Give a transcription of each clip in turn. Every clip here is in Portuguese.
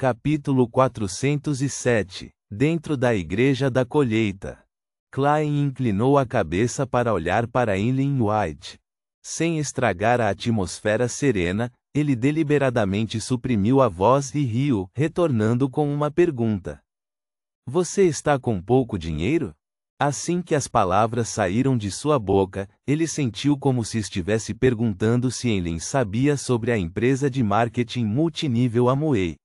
Capítulo 407. Dentro da Igreja da Colheita. Klein inclinou a cabeça para olhar para Ellen White. Sem estragar a atmosfera serena, ele deliberadamente suprimiu a voz e riu, retornando com uma pergunta. Você está com pouco dinheiro? Assim que as palavras saíram de sua boca, ele sentiu como se estivesse perguntando se Ellen sabia sobre a empresa de marketing multinível Amway.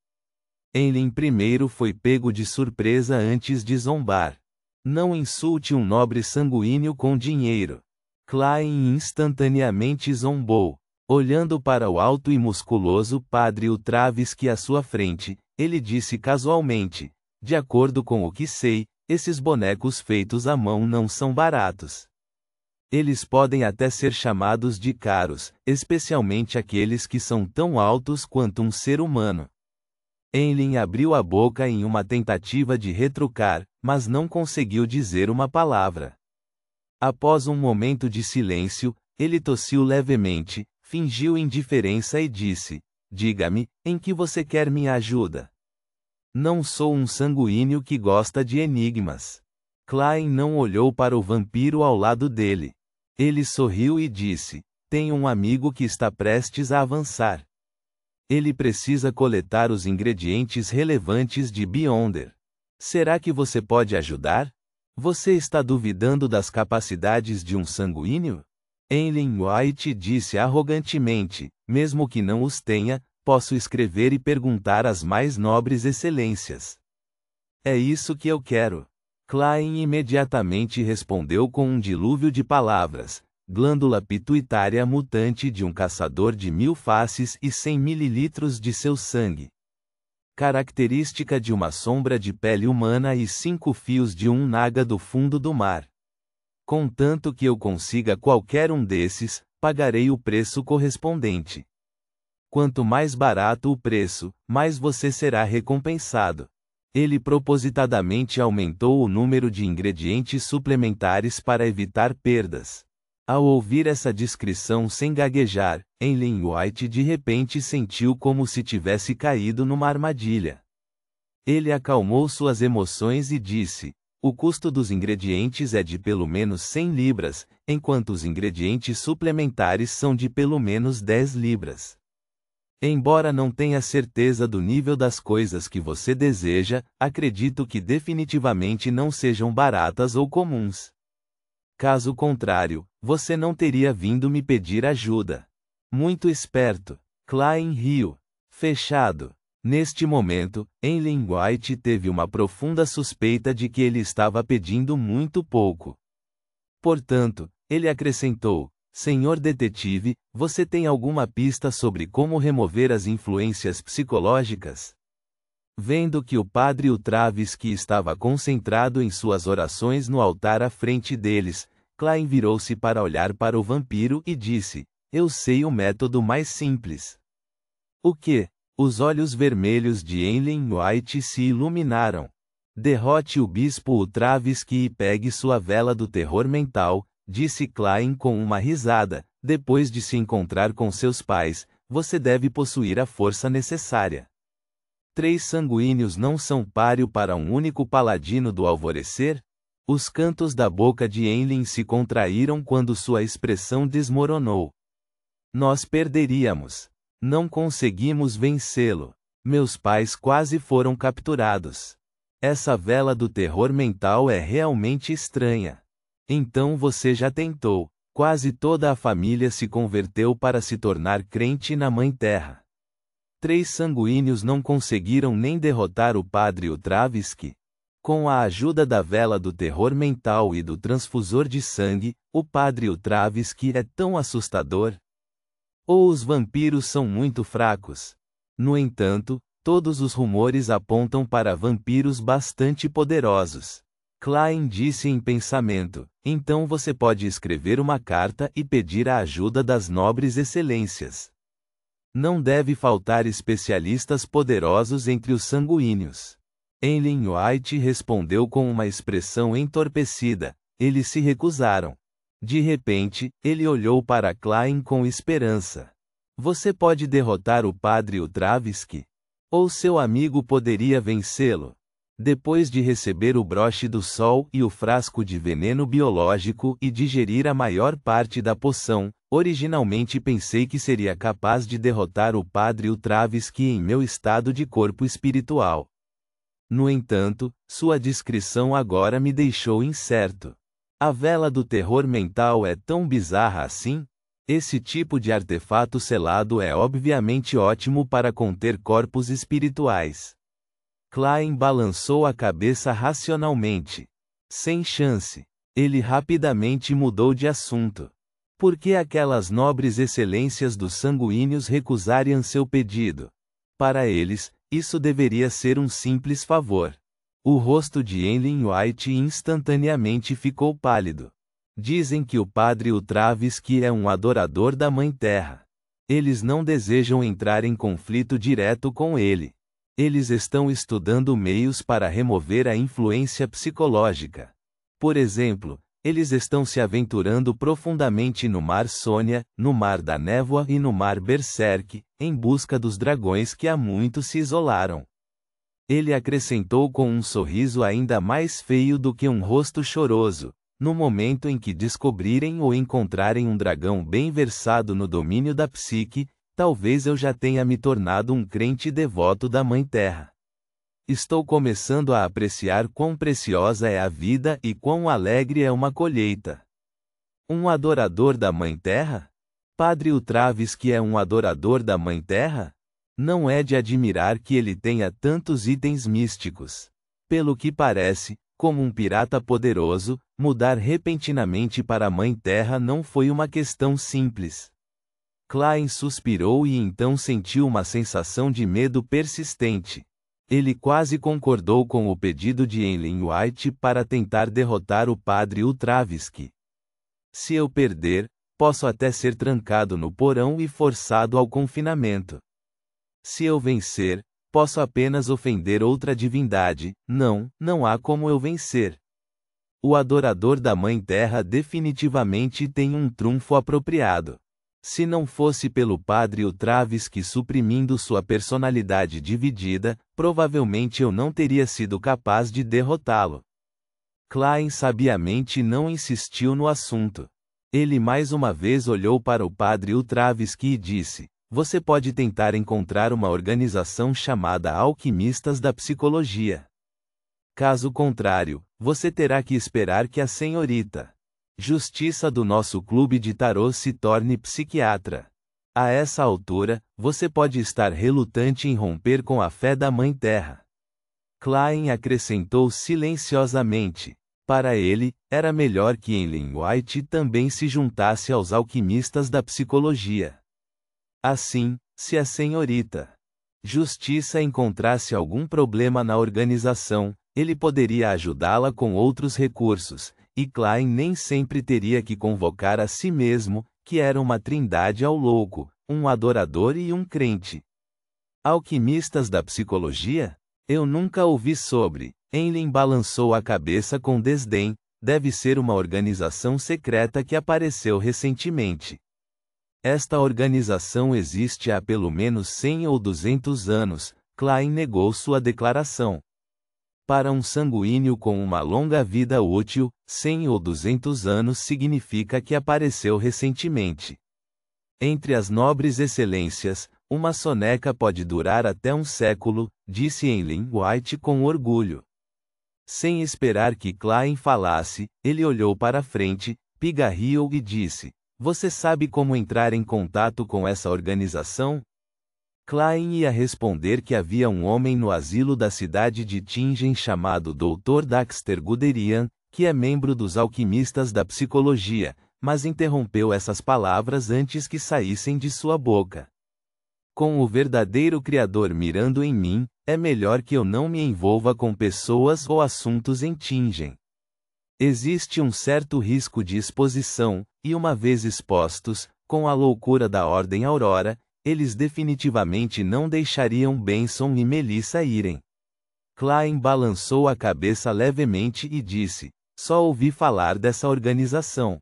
Ellen primeiro foi pego de surpresa antes de zombar. Não insulte um nobre sanguíneo com dinheiro. Klein instantaneamente zombou. Olhando para o alto e musculoso padre Utravsky à sua frente, ele disse casualmente, de acordo com o que sei, esses bonecos feitos à mão não são baratos. Eles podem até ser chamados de caros, especialmente aqueles que são tão altos quanto um ser humano. Ellen abriu a boca em uma tentativa de retrucar, mas não conseguiu dizer uma palavra. Após um momento de silêncio, ele tossiu levemente, fingiu indiferença e disse, diga-me, em que você quer minha ajuda? Não sou um sanguíneo que gosta de enigmas. Klein não olhou para o vampiro ao lado dele. Ele sorriu e disse, tenho um amigo que está prestes a avançar. Ele precisa coletar os ingredientes relevantes de Beyonder. Será que você pode ajudar? Você está duvidando das capacidades de um sanguíneo? Ellen White disse arrogantemente, mesmo que não os tenha, posso escrever e perguntar as mais nobres excelências. É isso que eu quero. Klein imediatamente respondeu com um dilúvio de palavras. Glândula pituitária mutante de um caçador de 1000 faces e 100 mililitros de seu sangue. Característica de uma sombra de pele humana e 5 fios de um naga do fundo do mar. Contanto que eu consiga qualquer um desses, pagarei o preço correspondente. Quanto mais barato o preço, mais você será recompensado. Ele propositadamente aumentou o número de ingredientes suplementares para evitar perdas. Ao ouvir essa descrição sem gaguejar, Ellen White de repente sentiu como se tivesse caído numa armadilha. Ele acalmou suas emoções e disse, o custo dos ingredientes é de pelo menos 100 libras, enquanto os ingredientes suplementares são de pelo menos 10 libras. Embora não tenha certeza do nível das coisas que você deseja, acredito que definitivamente não sejam baratas ou comuns. Caso contrário, você não teria vindo me pedir ajuda. Muito esperto. Klein riu. Fechado. Neste momento, Ellen White teve uma profunda suspeita de que ele estava pedindo muito pouco. Portanto, ele acrescentou, Senhor detetive, você tem alguma pista sobre como remover as influências psicológicas? Vendo que o padre Utravsky estava concentrado em suas orações no altar à frente deles, Klein virou-se para olhar para o vampiro e disse, eu sei o método mais simples. O que? Os olhos vermelhos de Ellen White se iluminaram. Derrote o bispo Utravsky e pegue sua vela do terror mental, disse Klein com uma risada, depois de se encontrar com seus pais, você deve possuir a força necessária. 3 sanguíneos não são páreo para um único paladino do alvorecer? Os cantos da boca de Ellen se contraíram quando sua expressão desmoronou. Nós perderíamos. Não conseguimos vencê-lo. Meus pais quase foram capturados. Essa vela do terror mental é realmente estranha. Então você já tentou. Quase toda a família se converteu para se tornar crente na Mãe Terra. 3 sanguíneos não conseguiram nem derrotar o padre Utravsky. Com a ajuda da vela do terror mental e do transfusor de sangue, o padre Utravsky é tão assustador? Ou os vampiros são muito fracos? No entanto, todos os rumores apontam para vampiros bastante poderosos. Klein disse em pensamento, então você pode escrever uma carta e pedir a ajuda das nobres excelências. Não deve faltar especialistas poderosos entre os sanguíneos. Ellen White respondeu com uma expressão entorpecida, eles se recusaram. De repente, ele olhou para Klein com esperança. Você pode derrotar o padre Utravsky? Ou seu amigo poderia vencê-lo? Depois de receber o broche do sol e o frasco de veneno biológico e digerir a maior parte da poção, originalmente pensei que seria capaz de derrotar o Padre Ultravisky em meu estado de corpo espiritual. No entanto, sua descrição agora me deixou incerto. A vela do terror mental é tão bizarra assim? Esse tipo de artefato selado é obviamente ótimo para conter corpos espirituais. Klein balançou a cabeça racionalmente. Sem chance. Ele rapidamente mudou de assunto. Por que aquelas nobres excelências dos sanguíneos recusariam seu pedido? Para eles, isso deveria ser um simples favor. O rosto de Ellen White instantaneamente ficou pálido. Dizem que o Padre Ultravisky é um adorador da Mãe Terra. Eles não desejam entrar em conflito direto com ele. Eles estão estudando meios para remover a influência psicológica. Por exemplo, eles estão se aventurando profundamente no Mar Sônia, no Mar da Névoa e no Mar Berserk, em busca dos dragões que há muito se isolaram. Ele acrescentou com um sorriso ainda mais feio do que um rosto choroso. No momento em que descobrirem ou encontrarem um dragão bem versado no domínio da psique, talvez eu já tenha me tornado um crente devoto da Mãe Terra. Estou começando a apreciar quão preciosa é a vida e quão alegre é uma colheita. Um adorador da Mãe Terra? Padre Ultravisky é um adorador da Mãe Terra? Não é de admirar que ele tenha tantos itens místicos. Pelo que parece, como um pirata poderoso, mudar repentinamente para a Mãe Terra não foi uma questão simples. Klein suspirou e então sentiu uma sensação de medo persistente. Ele quase concordou com o pedido de Ellen White para tentar derrotar o Padre Ultravisky. Se eu perder, posso até ser trancado no porão e forçado ao confinamento. Se eu vencer, posso apenas ofender outra divindade. Não há como eu vencer. O adorador da Mãe Terra definitivamente tem um trunfo apropriado. Se não fosse pelo Padre Ultravisky suprimindo sua personalidade dividida, provavelmente eu não teria sido capaz de derrotá-lo. Klein sabiamente não insistiu no assunto. Ele mais uma vez olhou para o Padre Ultravisky e disse: você pode tentar encontrar uma organização chamada Alquimistas da Psicologia. Caso contrário, você terá que esperar que a senhorita Justiça do nosso clube de tarô se torne psiquiatra. A essa altura, você pode estar relutante em romper com a fé da Mãe Terra. Klein acrescentou silenciosamente. Para ele, era melhor que Ellen White também se juntasse aos alquimistas da psicologia. Assim, se a senhorita Justiça encontrasse algum problema na organização, ele poderia ajudá-la com outros recursos, e Klein nem sempre teria que convocar a si mesmo, que era uma trindade ao louco, um adorador e um crente. Alquimistas da psicologia? Eu nunca ouvi sobre. Ellen balançou a cabeça com desdém. Deve ser uma organização secreta que apareceu recentemente. Esta organização existe há pelo menos 100 ou 200 anos, Klein negou sua declaração. Para um sanguíneo com uma longa vida útil, 100 ou 200 anos significa que apareceu recentemente. Entre as nobres excelências, uma soneca pode durar até um século, disse Ellen White com orgulho. Sem esperar que Klein falasse, ele olhou para frente, pigarreou e disse: você sabe como entrar em contato com essa organização? Klein ia responder que havia um homem no asilo da cidade de Tingen chamado Dr. Daxter Guderian, que é membro dos alquimistas da psicologia, mas interrompeu essas palavras antes que saíssem de sua boca. Com o verdadeiro Criador mirando em mim, é melhor que eu não me envolva com pessoas ou assuntos em Tingen. Existe um certo risco de exposição, e uma vez expostos, com a loucura da Ordem Aurora, eles definitivamente não deixariam Benson e Melissa irem. Klein balançou a cabeça levemente e disse: só ouvi falar dessa organização.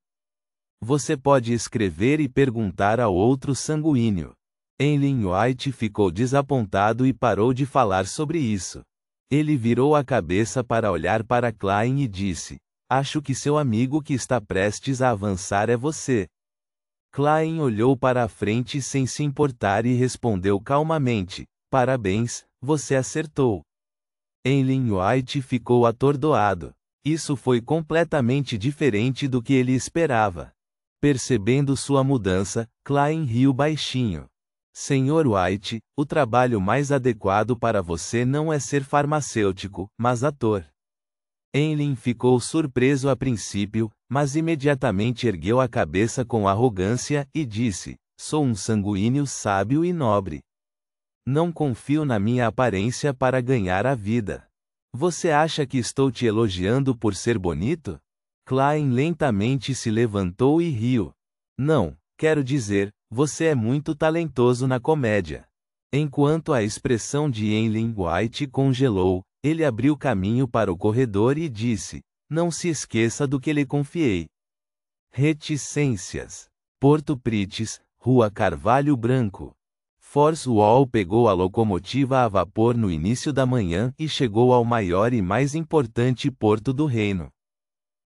Você pode escrever e perguntar ao outro sanguíneo. Ellen White ficou desapontado e parou de falar sobre isso. Ele virou a cabeça para olhar para Klein e disse: "Acho que seu amigo que está prestes a avançar é você." Klein olhou para a frente sem se importar e respondeu calmamente: "Parabéns, você acertou." Ellen White ficou atordoado. Isso foi completamente diferente do que ele esperava. Percebendo sua mudança, Klein riu baixinho. "Senhor White, o trabalho mais adequado para você não é ser farmacêutico, mas ator." Ellen ficou surpreso a princípio, mas imediatamente ergueu a cabeça com arrogância e disse: "Sou um sanguíneo sábio e nobre. Não confio na minha aparência para ganhar a vida." "Você acha que estou te elogiando por ser bonito?" Klein lentamente se levantou e riu. "Não, quero dizer, você é muito talentoso na comédia." Enquanto a expressão de Ellen White congelou, ele abriu caminho para o corredor e disse: "Não se esqueça do que lhe confiei." Reticências. Porto Pritis, Rua Carvalho Branco. Force Wall pegou a locomotiva a vapor no início da manhã e chegou ao maior e mais importante porto do reino.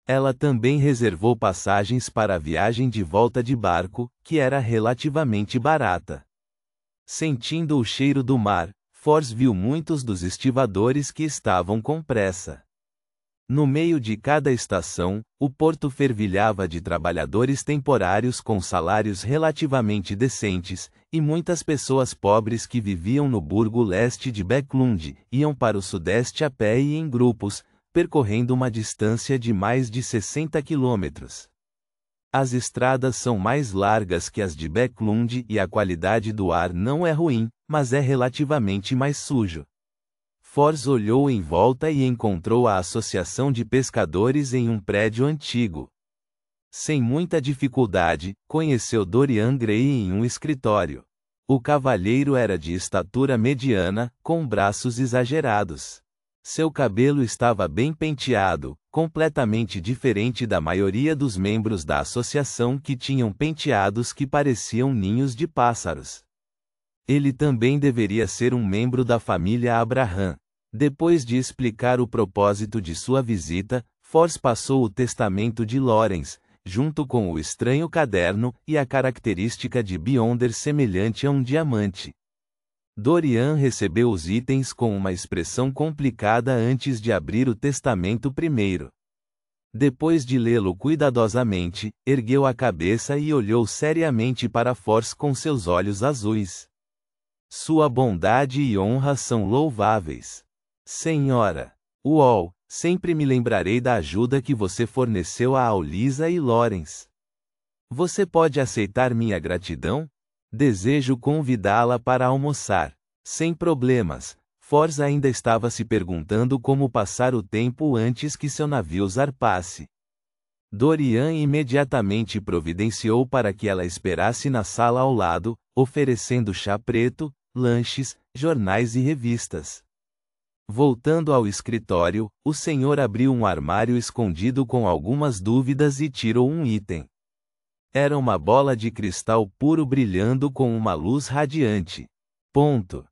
Ela também reservou passagens para a viagem de volta de barco, que era relativamente barata. Sentindo o cheiro do mar, Force viu muitos dos estivadores que estavam com pressa. No meio de cada estação, o porto fervilhava de trabalhadores temporários com salários relativamente decentes, e muitas pessoas pobres que viviam no burgo leste de Bäcklund iam para o sudeste a pé e em grupos, percorrendo uma distância de mais de 60 quilômetros. As estradas são mais largas que as de Bäcklund e a qualidade do ar não é ruim, mas é relativamente mais sujo. Force olhou em volta e encontrou a Associação de Pescadores em um prédio antigo. Sem muita dificuldade, conheceu Dorian Gray em um escritório. O cavalheiro era de estatura mediana, com braços exagerados. Seu cabelo estava bem penteado, completamente diferente da maioria dos membros da associação que tinham penteados que pareciam ninhos de pássaros. Ele também deveria ser um membro da família Abraham. Depois de explicar o propósito de sua visita, Force passou o testamento de Lawrence, junto com o estranho caderno e a característica de Beyonder semelhante a um diamante. Dorian recebeu os itens com uma expressão complicada antes de abrir o testamento primeiro. Depois de lê-lo cuidadosamente, ergueu a cabeça e olhou seriamente para Force com seus olhos azuis. "Sua bondade e honra são louváveis. Senhora Wall, sempre me lembrarei da ajuda que você forneceu a Aulisa e Lawrence. Você pode aceitar minha gratidão? Desejo convidá-la para almoçar." Sem problemas. Force ainda estava se perguntando como passar o tempo antes que seu navio zarpasse. Dorian imediatamente providenciou para que ela esperasse na sala ao lado, oferecendo chá preto, lanches, jornais e revistas. Voltando ao escritório, o senhor abriu um armário escondido com algumas dúvidas e tirou um item. Era uma bola de cristal puro brilhando com uma luz radiante. Ponto.